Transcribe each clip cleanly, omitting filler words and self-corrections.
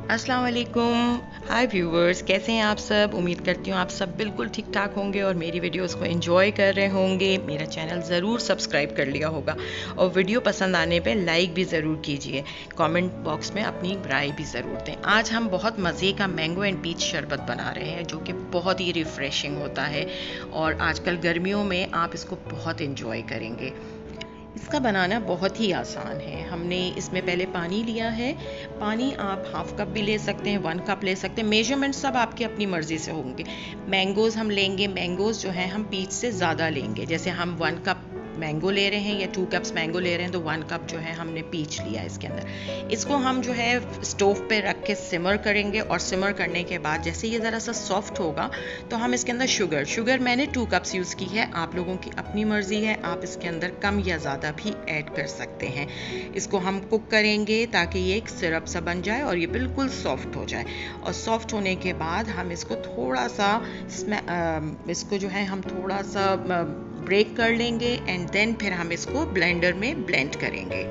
अस्सलाम वालेकुम। हाय व्यूवर्स, कैसे हैं आप सब। उम्मीद करती हूँ आप सब बिल्कुल ठीक ठाक होंगे और मेरी वीडियोस को एंजॉय कर रहे होंगे। मेरा चैनल ज़रूर सब्सक्राइब कर लिया होगा और वीडियो पसंद आने पे लाइक भी ज़रूर कीजिए। कमेंट बॉक्स में अपनी राय भी ज़रूर दें। आज हम बहुत मज़े का मैंगो एंड पीच शरबत बना रहे हैं जो कि बहुत ही रिफ़्रेशिंग होता है और आजकल गर्मियों में आप इसको बहुत एंजॉय करेंगे। इसका बनाना बहुत ही आसान है। हमने इसमें पहले पानी लिया है। पानी आप हाफ कप भी ले सकते हैं, 1 कप ले सकते हैं। मेजरमेंट सब आपकी अपनी मर्ज़ी से होंगे। मैंगोज़ हम लेंगे, मैंगोज़ जो हैं हम पीच से ज़्यादा लेंगे। जैसे हम 1 कप मैंगो ले रहे हैं या 2 कप्स मैंगो ले रहे हैं तो 1 कप जो है हमने पीच लिया इसके अंदर। इसको हम जो है स्टोव पे रख के सिमर करेंगे और सिमर करने के बाद जैसे ये ज़रा सा सॉफ्ट होगा तो हम इसके अंदर शुगर मैंने 2 कप्स यूज़ की है। आप लोगों की अपनी मर्ज़ी है, आप इसके अंदर कम या ज़्यादा भी ऐड कर सकते हैं। इसको हम कुक करेंगे ताकि ये एक सिरप सा बन जाए और ये बिल्कुल सॉफ्ट हो जाए। और सॉफ्ट होने के बाद हम इसको थोड़ा सा इसको जो है हम थोड़ा सा ब्रेक कर लेंगे एंड देन फिर हम इसको ब्लेंडर में ब्लेंड करेंगे।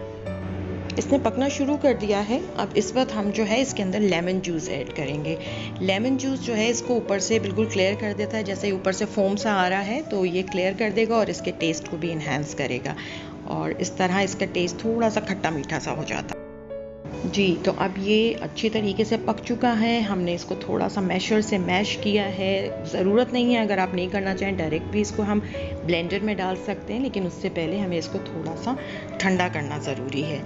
इसने पकना शुरू कर दिया है। अब इस वक्त हम जो है इसके अंदर लेमन जूस ऐड करेंगे। लेमन जूस जो है इसको ऊपर से बिल्कुल क्लियर कर देता है। जैसे ऊपर से फोम सा आ रहा है तो ये क्लियर कर देगा और इसके टेस्ट को भी इन्हांस करेगा और इस तरह इसका टेस्ट थोड़ा सा खट्टा मीठा सा हो जाता है। जी, तो अब ये अच्छी तरीके से पक चुका है। हमने इसको थोड़ा सा मैशर से मैश किया है। ज़रूरत नहीं है, अगर आप नहीं करना चाहें डायरेक्ट भी इसको हम ब्लेंडर में डाल सकते हैं, लेकिन उससे पहले हमें इसको थोड़ा सा ठंडा करना ज़रूरी है।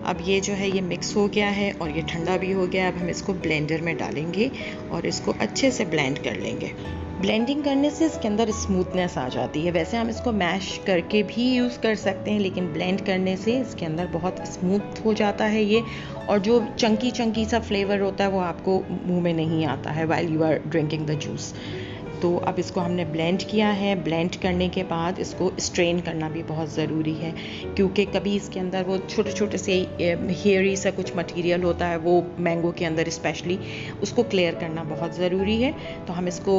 अब ये जो है ये मिक्स हो गया है और ये ठंडा भी हो गया। अब हम इसको ब्लेंडर में डालेंगे और इसको अच्छे से ब्लेंड कर लेंगे। ब्लेंडिंग करने से इसके अंदर स्मूथनेस आ जाती है। वैसे हम इसको मैश करके भी यूज़ कर सकते हैं, लेकिन ब्लेंड करने से इसके अंदर बहुत स्मूथ हो जाता है ये, और जो चंकी चंकी सा फ्लेवर होता है वो आपको मुंह में नहीं आता है while you are drinking the juice. तो अब इसको हमने ब्लेंड किया है। ब्लेंड करने के बाद इसको स्ट्रेन करना भी बहुत ज़रूरी है, क्योंकि कभी इसके अंदर वो छोटे छोटे से हेयरी सा कुछ मटेरियल होता है, वो मैंगो के अंदर स्पेशली, उसको क्लियर करना बहुत ज़रूरी है। तो हम इसको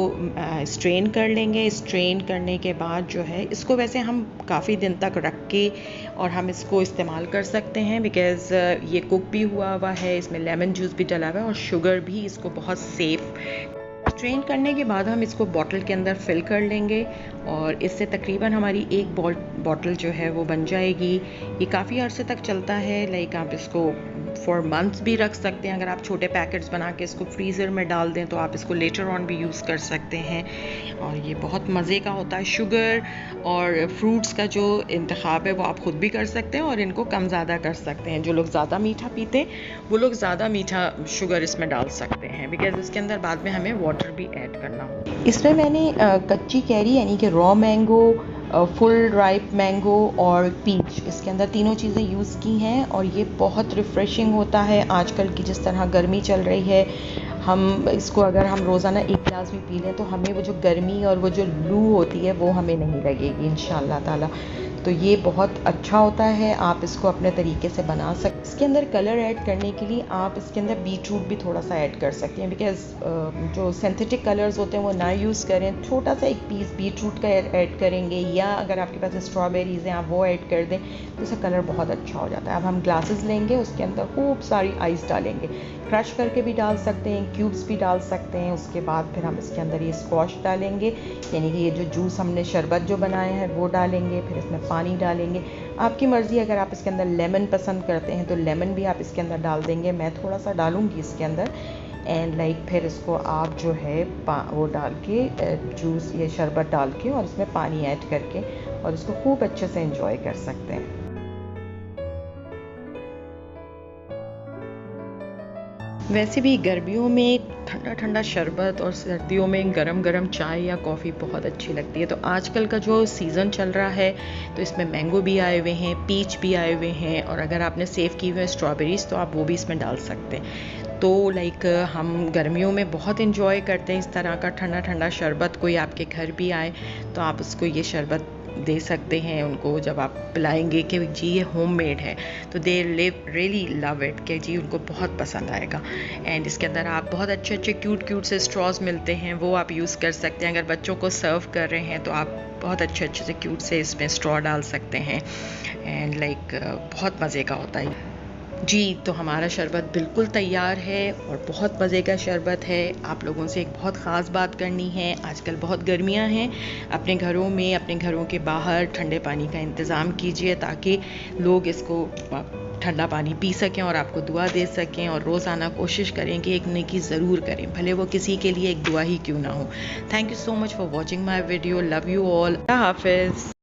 स्ट्रेन कर लेंगे। स्ट्रेन करने के बाद जो है इसको वैसे हम काफ़ी दिन तक रख के और हम इसको इस्तेमाल कर सकते हैं, बिकॉज़ ये कुक भी हुआ है, इसमें लेमन जूस भी डला हुआ है और शुगर भी इसको बहुत सेफ़। स्ट्रेन करने के बाद हम इसको बॉटल के अंदर फिल कर लेंगे और इससे तकरीबन हमारी एक बॉटल जो है वो बन जाएगी। ये काफ़ी अर्से तक चलता है। लाइक आप इसको फॉर मंथ्स भी रख सकते हैं। अगर आप छोटे पैकेट्स बना के इसको फ्रीज़र में डाल दें तो आप इसको लेटर ऑन भी यूज़ कर सकते हैं और ये बहुत मज़े का होता है। शुगर और फ्रूट्स का जो इंतखाब है वो आप ख़ुद भी कर सकते हैं और इनको कम ज़्यादा कर सकते हैं। जो लोग ज़्यादा मीठा पीते हैं वो लोग ज़्यादा मीठा शुगर इसमें डाल सकते हैं, बिकॉज़ इसके अंदर बाद में हमें वाटर भी ऐड करना होगा। इसमें मैंने कच्ची कैरी यानी कि raw mango, full ripe mango और पीच, इसके अंदर तीनों चीज़ें यूज़ की हैं और ये बहुत रिफ़्रेशिंग होता है। आजकल की जिस तरह गर्मी चल रही है, हम इसको अगर हम रोज़ाना 1 गिलास भी पी लें तो हमें वो जो गर्मी और वो जो लू होती है वो हमें नहीं लगेगी इंशाअल्लाह ताला। तो ये बहुत अच्छा होता है, आप इसको अपने तरीके से बना सकते हैं। इसके अंदर कलर ऐड करने के लिए आप इसके अंदर बीटरूट भी थोड़ा सा ऐड कर सकते हैं, बिकॉज़ जो सिंथेटिक कलर्स होते हैं वो ना यूज़ करें। छोटा सा एक पीस बीटरूट का ऐड करेंगे, या अगर आपके पास स्ट्रॉबेरीज़ हैं आप वो ऐड कर दें तो इसका कलर बहुत अच्छा हो जाता है। अब हम ग्लासेस लेंगे, उसके अंदर खूब सारी आइस डालेंगे, क्रश करके भी डाल सकते हैं, क्यूब्स भी डाल सकते हैं। उसके बाद फिर हम इसके अंदर ये स्क्वॉश डालेंगे, यानी कि ये जो जूस हमने शरबत जो बनाया है वो डालेंगे। फिर इसमें पानी डालेंगे, आपकी मर्ज़ी। अगर आप इसके अंदर लेमन पसंद करते हैं तो लेमन भी आप इसके अंदर डाल देंगे। मैं थोड़ा सा डालूँगी इसके अंदर एंड फिर इसको आप जो है वो डाल के जूस, ये शरबत डाल के और इसमें पानी ऐड करके और इसको खूब अच्छे से एंजॉय कर सकते हैं। वैसे भी गर्मियों में ठंडा ठंडा शरबत और सर्दियों में गरम गरम चाय या कॉफ़ी बहुत अच्छी लगती है। तो आजकल का जो सीज़न चल रहा है तो इसमें मैंगो भी आए हुए हैं, पीच भी आए हुए हैं, और अगर आपने सेव की हुई है स्ट्रॉबेरीज़ तो आप वो भी इसमें डाल सकते हैं। तो हम गर्मियों में बहुत इन्जॉय करते हैं इस तरह का ठंडा ठंडा शरबत। कोई आपके घर भी आए तो आप उसको ये शरबत दे सकते हैं उनको, जब आप पिलाएंगे कि जी ये होममेड है तो दे रियली लव इट, कि जी उनको बहुत पसंद आएगा। एंड इसके अंदर आप बहुत अच्छे अच्छे क्यूट से स्ट्रॉज मिलते हैं, वो आप यूज़ कर सकते हैं। अगर बच्चों को सर्व कर रहे हैं तो आप बहुत अच्छे से क्यूट से इसमें स्ट्रॉ डाल सकते हैं एंड बहुत मज़े का होता है। जी, तो हमारा शरबत बिल्कुल तैयार है और बहुत मज़े का शरबत है। आप लोगों से एक बहुत ख़ास बात करनी है, आजकल बहुत गर्मियाँ हैं, अपने घरों में, अपने घरों के बाहर ठंडे पानी का इंतज़ाम कीजिए ताकि लोग इसको ठंडा पानी पी सकें और आपको दुआ दे सकें, और रोज़ाना कोशिश करें कि एक नेकी ज़रूर करें, भले वो किसी के लिए एक दुआ ही क्यों ना हो। Thank you so much for watching my video. Love you all. अल्लाह हाफ़िज़।